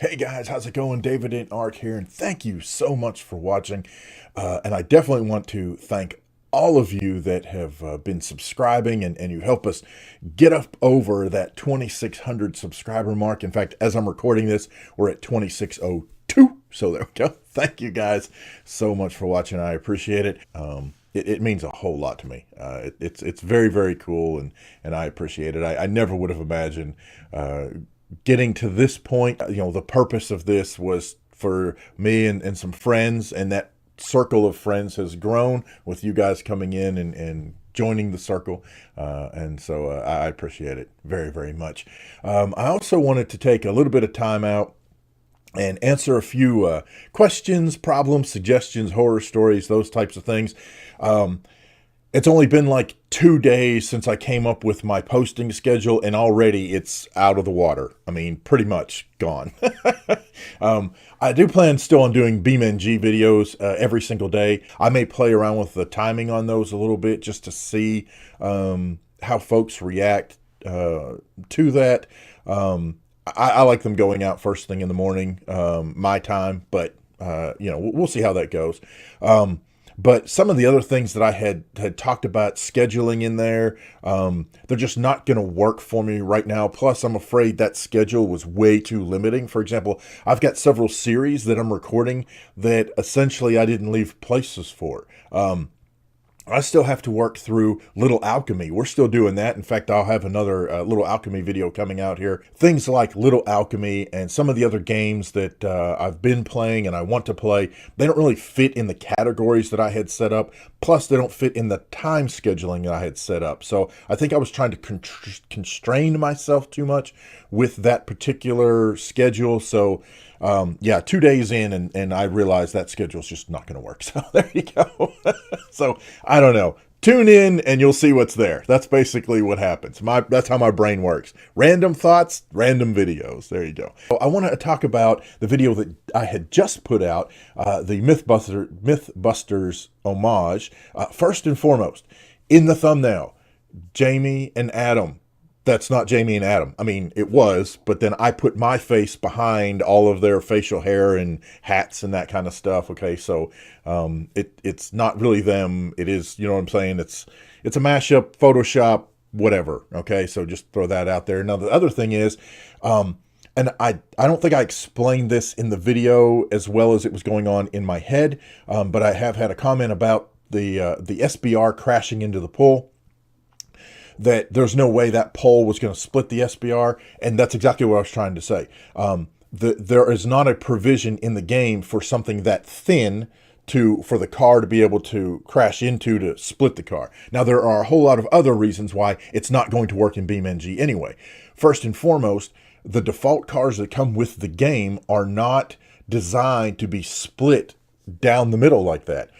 Hey guys, how's it going? David and Ark here, and thank you so much for watching. And I definitely want to thank all of you that have been subscribing and you help us get up over that 2,600 subscriber mark. In fact, as I'm recording this, we're at 2,602. So there we go. Thank you guys so much for watching. I appreciate it. It means a whole lot to me. It's very, very cool, and I appreciate it. I never would have imagined getting to this point. The purpose of this was for me and some friends, and that circle of friends has grown with you guys coming in and joining the circle. And so I appreciate it very, very much. I also wanted to take a little bit of time out and answer a few questions, problems, suggestions, horror stories, those types of things. It's only been like 2 days since I came up with my posting schedule, and already it's out of the water. I mean, pretty much gone. I do plan still on doing BeamNG videos every single day. I may play around with the timing on those a little bit just to see how folks react to that. I like them going out first thing in the morning, my time, but we'll see how that goes. But some of the other things that I had talked about scheduling in there, they're just not going to work for me right now. Plus, I'm afraid that schedule was way too limiting. For example, I've got several series that I'm recording that essentially I didn't leave places for. I still have to work through Little Alchemy. We're still doing that. In fact, I'll have another Little Alchemy video coming out here. Things like Little Alchemy and some of the other games that I've been playing and I want to play, they don't really fit in the categories that I had set up. Plus, they don't fit in the time scheduling that I had set up. So I think I was trying to constrain myself too much with that particular schedule. So 2 days in, and I realized that schedule's just not going to work. So there you go. So I don't know. Tune in and you'll see what's there. That's basically what happens. That's how my brain works. Random thoughts, random videos. There you go. So I want to talk about the video that I had just put out, the Mythbusters homage. First and foremost, in the thumbnail, Jamie and Adam. That's not Jamie and Adam. I mean, it was, but then I put my face behind all of their facial hair and hats and that kind of stuff. Okay, so it's not really them. It is, you know what I'm saying? It's a mashup, Photoshop, whatever. Okay, so just throw that out there. Now the other thing is, and I don't think I explained this in the video as well as it was going on in my head, but I have had a comment about the SBR crashing into the pool, that there's no way that pole was going to split the SBR, and that's exactly what I was trying to say. There is not a provision in the game for something that thin for the car to be able to crash into to split the car. Now, there are a whole lot of other reasons why it's not going to work in BeamNG anyway. First and foremost, the default cars that come with the game are not designed to be split down the middle like that.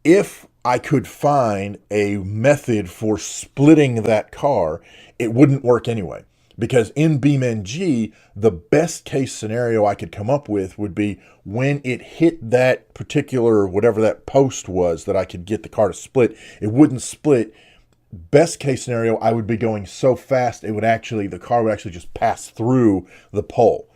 If I could find a method for splitting that car, it wouldn't work anyway. Because in BeamNG, the best case scenario I could come up with would be when it hit that particular, whatever that post was that I could get the car to split, it wouldn't split. Best case scenario, I would be going so fast, the car would actually just pass through the pole.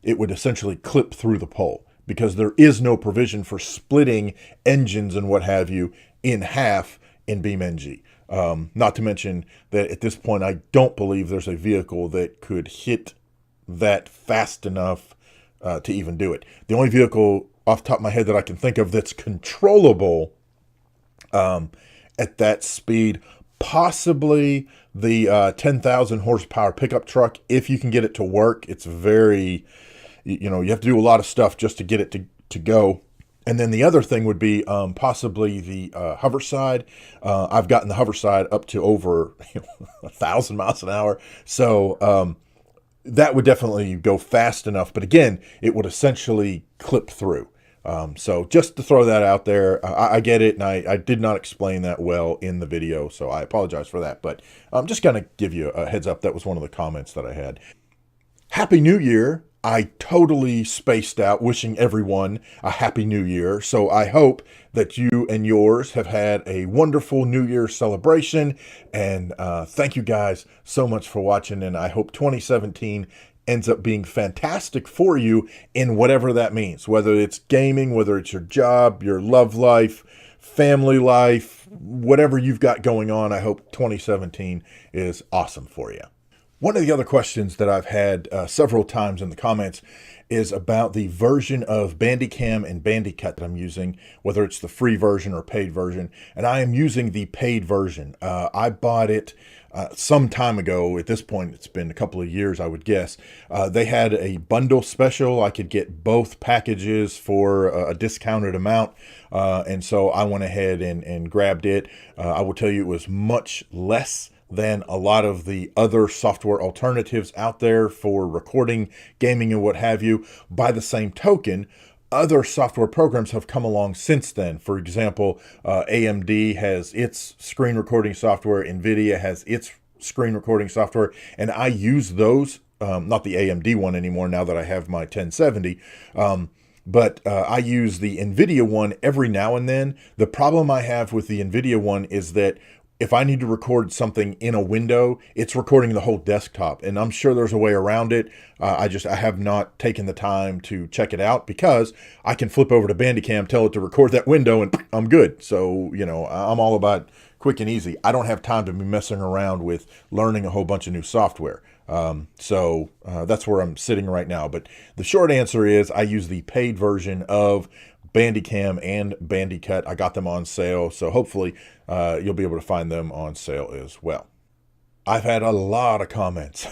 It would essentially clip through the pole, because there is no provision for splitting engines and what have you in half in BeamNG. Not to mention that at this point, I don't believe there's a vehicle that could hit that fast enough to even do it. The only vehicle off the top of my head that I can think of that's controllable at that speed, possibly the 10,000 horsepower pickup truck, if you can get it to work. It's very... you have to do a lot of stuff just to get it to go. And then the other thing would be possibly the hover side. I've gotten the hover side up to over 1,000 miles an hour. So that would definitely go fast enough. But again, it would essentially clip through. So just to throw that out there, I get it. And I did not explain that well in the video, so I apologize for that. But I'm just going to give you a heads up. That was one of the comments that I had. Happy New Year. I totally spaced out wishing everyone a happy new year. So I hope that you and yours have had a wonderful New Year celebration. And thank you guys so much for watching. And I hope 2017 ends up being fantastic for you in whatever that means, whether it's gaming, whether it's your job, your love life, family life, whatever you've got going on. I hope 2017 is awesome for you. One of the other questions that I've had several times in the comments is about the version of Bandicam and Bandicut that I'm using, whether it's the free version or paid version. And I am using the paid version. I bought it some time ago. At this point, it's been a couple of years, I would guess. They had a bundle special. I could get both packages for a discounted amount. And so I went ahead and grabbed it. I will tell you it was much less than a lot of the other software alternatives out there for recording, gaming, and what have you. By the same token, other software programs have come along since then. For example, AMD has its screen recording software, NVIDIA has its screen recording software, and I use those, not the AMD one anymore now that I have my 1070, but I use the NVIDIA one every now and then. The problem I have with the NVIDIA one is that if I need to record something in a window, it's recording the whole desktop. And I'm sure there's a way around it. I have not taken the time to check it out because I can flip over to Bandicam, tell it to record that window, and I'm good. So, I'm all about quick and easy. I don't have time to be messing around with learning a whole bunch of new software. So that's where I'm sitting right now. But the short answer is I use the paid version of Bandicam and Bandicut. I got them on sale, so hopefully you'll be able to find them on sale as well. I've had a lot of comments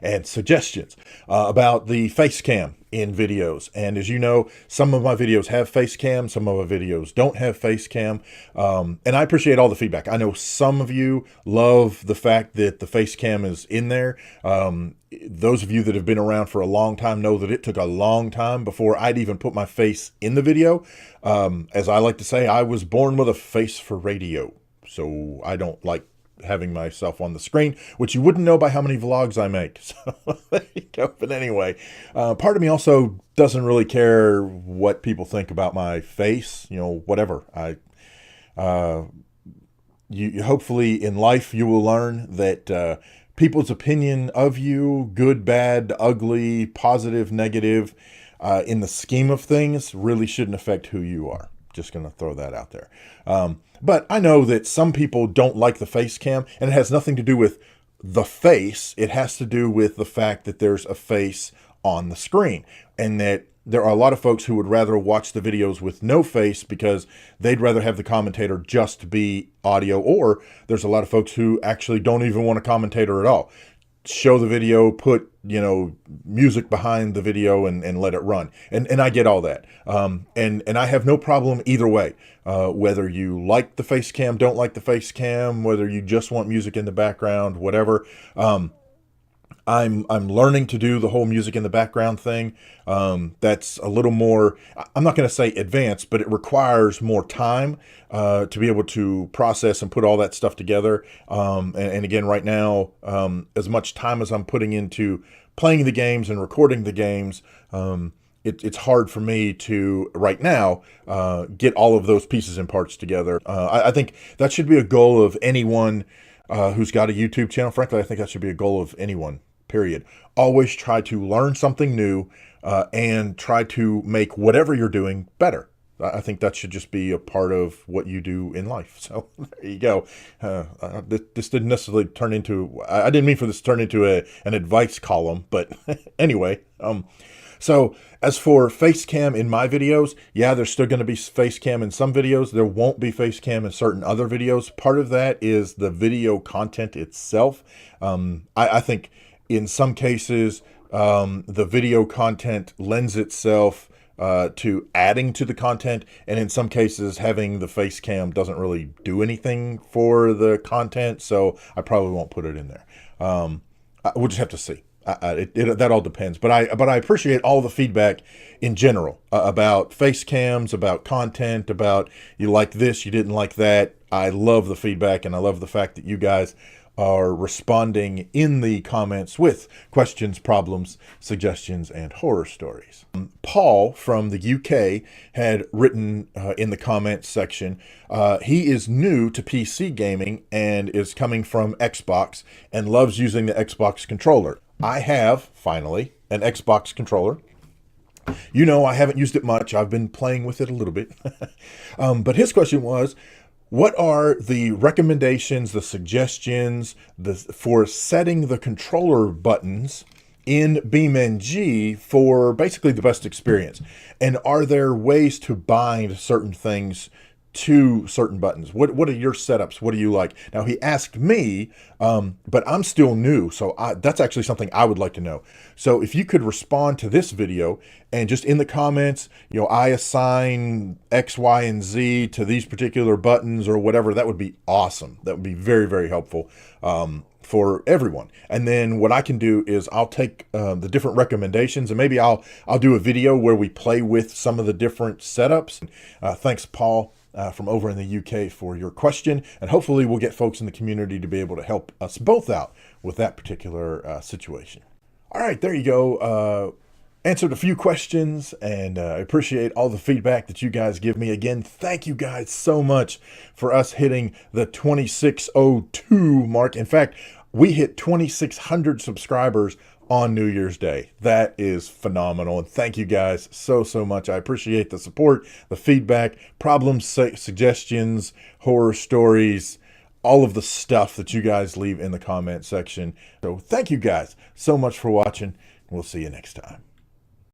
and suggestions about the face cam in videos. And as you know, some of my videos have face cam, some of my videos don't have face cam. And I appreciate all the feedback. I know some of you love the fact that the face cam is in there. Those of you that have been around for a long time know that it took a long time before I'd even put my face in the video. As I like to say, I was born with a face for radio. So I don't like having myself on the screen, which you wouldn't know by how many vlogs I make. So there you go. But anyway, part of me also doesn't really care what people think about my face, whatever. You hopefully in life you will learn that people's opinion of you, good, bad, ugly, positive, negative, in the scheme of things, really shouldn't affect who you are. Just going to throw that out there. But I know that some people don't like the face cam, and it has nothing to do with the face. It has to do with the fact that there's a face on the screen, and that there are a lot of folks who would rather watch the videos with no face because they'd rather have the commentator just be audio, or there's a lot of folks who actually don't even want a commentator at all. Show the video, put, music behind the video and let it run. And I get all that. And I have no problem either way. Whether you like the face cam, don't like the face cam, whether you just want music in the background, whatever. I'm learning to do the whole music in the background thing. That's a little more, I'm not going to say advanced, but it requires more time to be able to process and put all that stuff together. And again, right now, as much time as I'm putting into playing the games and recording the games, it's hard for me to, right now, get all of those pieces and parts together. I think that should be a goal of anyone who's got a YouTube channel. Frankly, I think that should be a goal of anyone, period. Always try to learn something new and try to make whatever you're doing better. I think that should just be a part of what you do in life. So there you go. This didn't necessarily turn into, I didn't mean for this to turn into an advice column, but anyway. So as for face cam in my videos, yeah, there's still going to be face cam in some videos. There won't be face cam in certain other videos. Part of that is the video content itself. I think in some cases, the video content lends itself to adding to the content, and in some cases having the face cam doesn't really do anything for the content, so I probably won't put it in there. We'll just have to see. That all depends, but I appreciate all the feedback in general about face cams, about content, about you like this, you didn't like that. I love the feedback, and I love the fact that you guys are responding in the comments with questions, problems, suggestions, and horror stories. Paul from the UK had written in the comments section, he is new to PC gaming and is coming from Xbox and loves using the Xbox controller. I have, finally, an Xbox controller. You know, I haven't used it much. I've been playing with it a little bit. But his question was, what are the recommendations, the suggestions for setting the controller buttons in BeamNG for basically the best experience? And are there ways to bind certain things to certain buttons? What are your setups? What do you like? Now, he asked me, but I'm still new, so that's actually something I would like to know. So if you could respond to this video and just in the comments, you know, I assign X, Y, and Z to these particular buttons or whatever, that would be awesome. That would be very, very helpful for everyone. And then what I can do is I'll take the different recommendations, and maybe I'll do a video where we play with some of the different setups. Thanks, Paul, from over in the UK for your question, and hopefully we'll get folks in the community to be able to help us both out with that particular situation. All right, there you go. Answered a few questions, and I appreciate all the feedback that you guys give me. Again, thank you guys so much for us hitting the 2602 mark. In fact, we hit 2,600 subscribers on New Year's Day. That is phenomenal. And thank you guys so much. I appreciate the support, the feedback, problems, suggestions, horror stories, all of the stuff that you guys leave in the comment section. So thank you guys so much for watching. We'll see you next time.